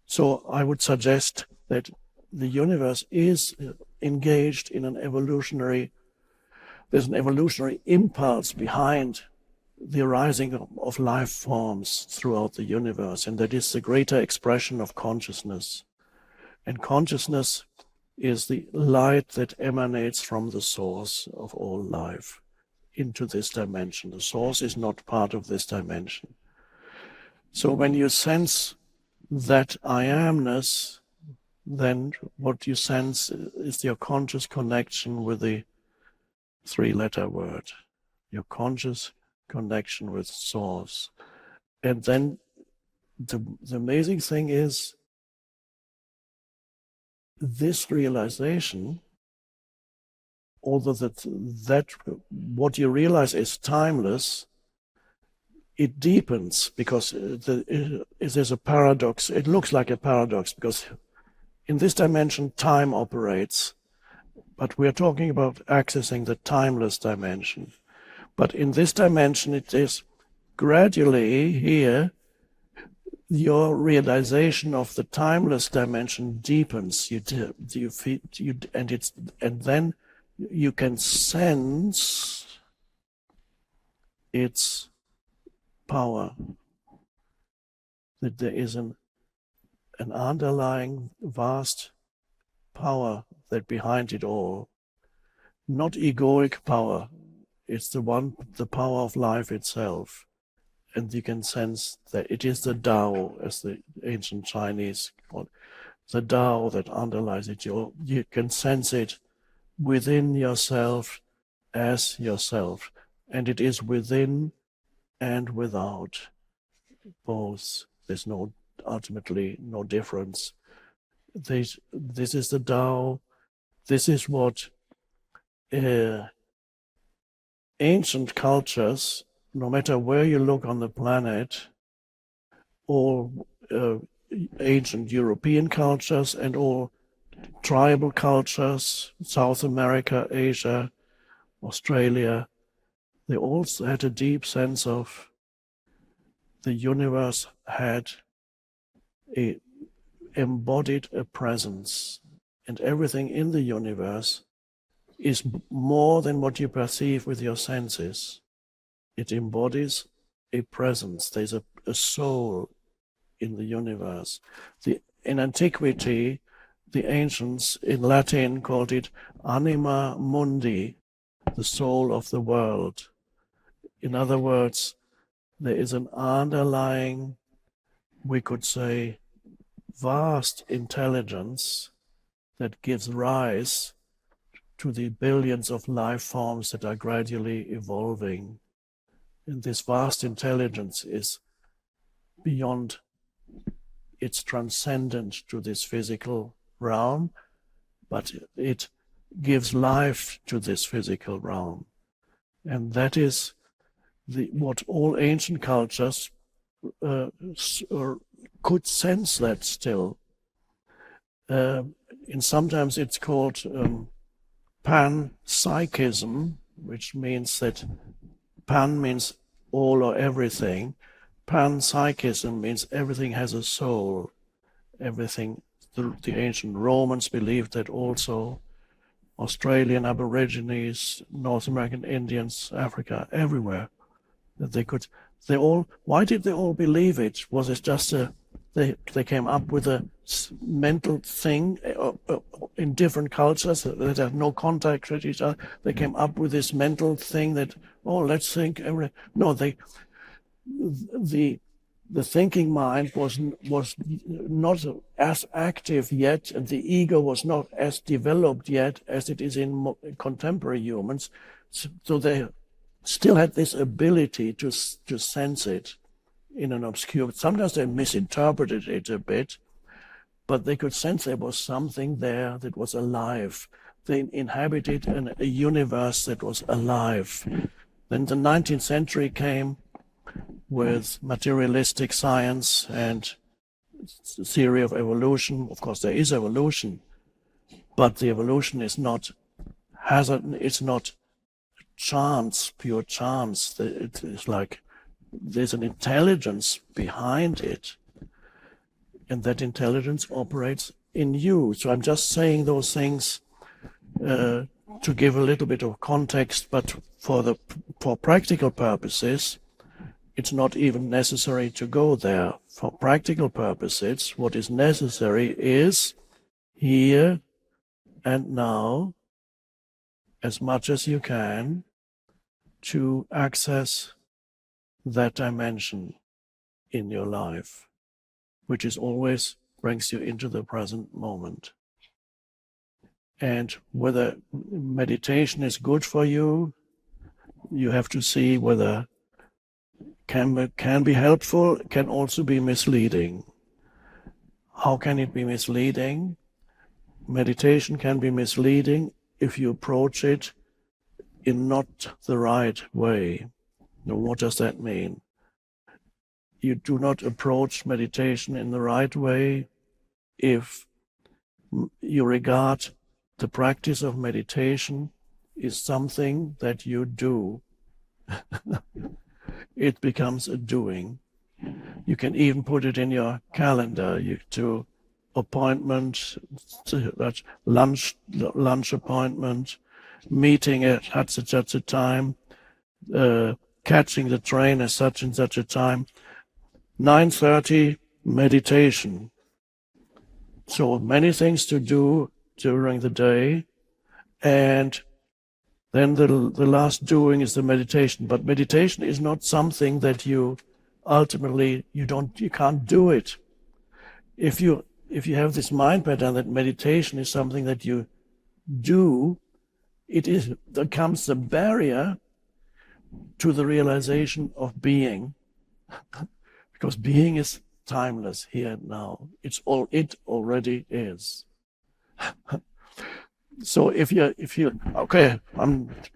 So I would suggest that the universe is engaged in there's an evolutionary impulse behind the arising of life forms throughout the universe, and that is the greater expression of consciousness. And consciousness is the light that emanates from the source of all life into this dimension. The source is not part of this dimension. So when you sense that I amness, then what you sense is your conscious connection with the three-letter word, your conscious connection with source. And then the amazing thing is this realization, although that what you realize is timeless, it deepens because there's a paradox. It looks like a paradox because in this dimension time operates, but we're talking about accessing the timeless dimension. But in this dimension, it is gradually here, your realization of the timeless dimension deepens. And then you can sense its power. That there is an underlying vast power that behind it all, not egoic power. It's the power of life itself. And you can sense that it is the Tao, as the ancient Chinese called it, the Tao that underlies it. You can sense it within yourself as yourself. And it is within and without, both. There's ultimately no difference. This is the Tao. This is what ancient cultures, no matter where you look on the planet, all ancient European cultures and all tribal cultures, South America, Asia, Australia, they also had a deep sense of the universe had embodied a presence, and everything in the universe is more than what you perceive with your senses. It embodies a presence. There's a soul in the universe. In antiquity, the ancients in Latin called it anima mundi, the soul of the world. In other words, there is an underlying, we could say, vast intelligence that gives rise to the billions of life forms that are gradually evolving. And this vast intelligence is beyond, it's transcendent to this physical realm, but it gives life to this physical realm. And that is what all ancient cultures could sense that still. And sometimes it's called panpsychism, which means that pan means all or everything. Panpsychism means everything has a soul. Everything. The ancient Romans believed that also. Australian Aborigines, North American Indians, Africa, everywhere. That why did they all believe it? Was it just they came up with a mental thing in different cultures that have no contact with each other? They came up with this mental thing that, let's think. No, the thinking mind was not as active yet, and the ego was not as developed yet as it is in contemporary humans. So they still had this ability to sense it in an obscure. Sometimes they misinterpreted it a bit, but they could sense there was something there that was alive. They inhabited a universe that was alive. Then the 19th century came with materialistic science and the theory of evolution. Of course, there is evolution, but the evolution is not it's not chance, pure chance. It is like there's an intelligence behind it. and that intelligence operates in you. So I'm just saying those things to give a little bit of context, but for practical purposes, it's not even necessary to go there. For practical purposes, what is necessary is here and now, as much as you can, to access that dimension in your life, which is always brings you into the present moment. And whether meditation is good for you, you have to see whether can be helpful, can also be misleading. How can it be misleading? Meditation can be misleading if you approach it in not the right way. Now, what does that mean? You do not approach meditation in the right way if you regard the practice of meditation is something that you do. It becomes a doing. You can even put it in your calendar. You do appointment, lunch appointment, meeting at such a time, catching the train at such and such a time. 9:30 meditation. So many things to do during the day, and then the last doing is the meditation. But meditation is not something that you ultimately you can't do it. If you have this mind pattern that meditation is something that you do, it becomes the barrier to the realization of being, because being is timeless here and now. It already is. So if you okay,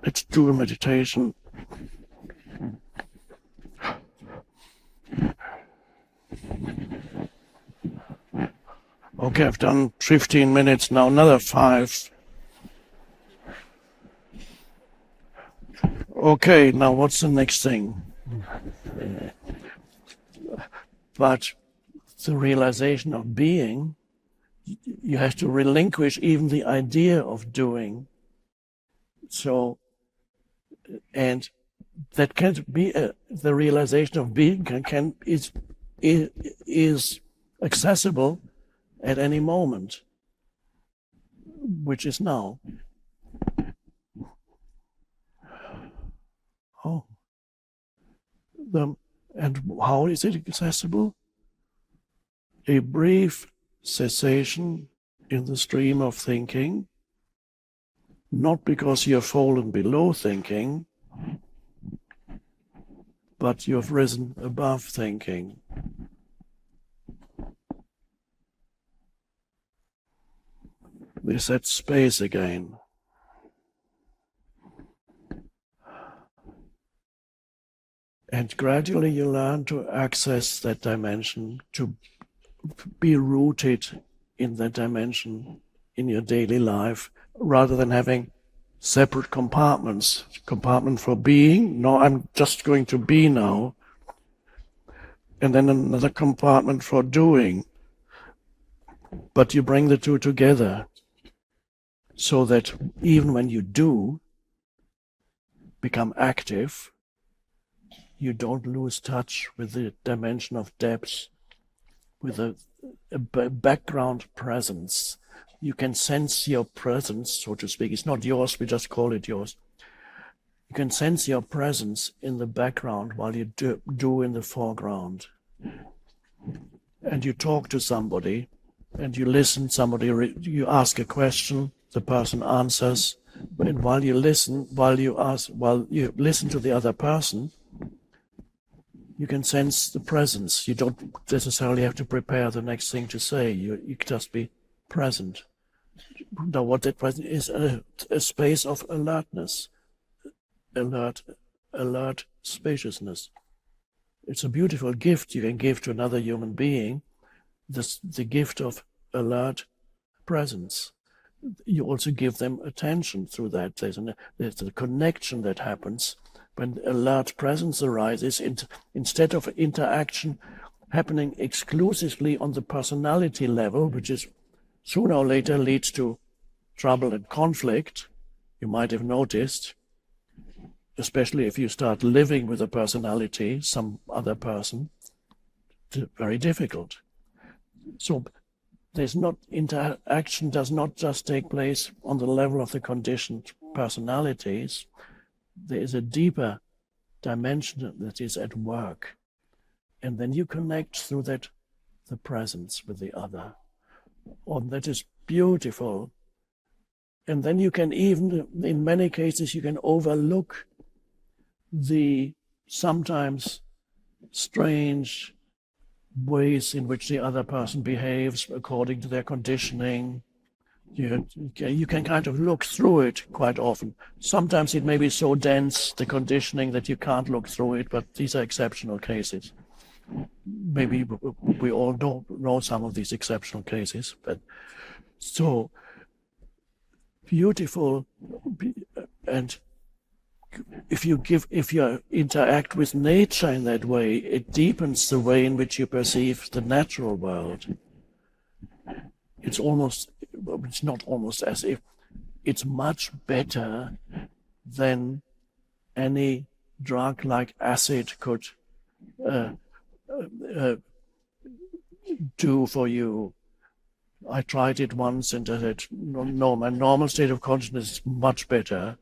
let's do a meditation. Okay, I've done 15 minutes now, another 5. Okay, now what's the next thing? But the realization of being, you have to relinquish even the idea of doing. So, and that can't be the realization of being is accessible at any moment, which is now. Oh, and how is it accessible? A brief cessation in the stream of thinking, not because you have fallen below thinking, but you have risen above thinking. There's that space again. And gradually you learn to access that dimension, to be rooted in that dimension in your daily life, rather than having separate compartments. Compartment for being, no, I'm just going to be now. And then another compartment for doing. But you bring the two together so that even when you do become active, you don't lose touch with the dimension of depth, with a background presence. You can sense your presence, so to speak. It's not yours, we just call it yours. You can sense your presence in the background while you do in the foreground. And you talk to somebody, and you listen, you ask a question, the person answers, and while you listen to the other person, you can sense the presence. You don't necessarily have to prepare the next thing to say. You can just be present. Now, what that presence is, a space of alertness, alert spaciousness. It's a beautiful gift you can give to another human being, the gift of alert presence. You also give them attention through that. There's a connection that happens when alert presence arises. Instead of interaction happening exclusively on the personality level, which is sooner or later leads to trouble and conflict, you might have noticed, especially if you start living with a personality, some other person, very difficult. So interaction does not just take place on the level of the conditioned personalities. There is a deeper dimension that is at work. And then you connect through that, the presence with the other. Oh, that is beautiful. And then you can even, in many cases, you can overlook the sometimes strange ways in which the other person behaves according to their conditioning. You can kind of look through it quite often. Sometimes it may be so dense, the conditioning, that you can't look through it, but these are exceptional cases. Maybe we all know some of these exceptional cases, but so beautiful. And if you interact with nature in that way, it deepens the way in which you perceive the natural world. It's not almost as if it's much better than any drug like acid could do for you. I tried it once and I said, no, my normal state of consciousness is much better.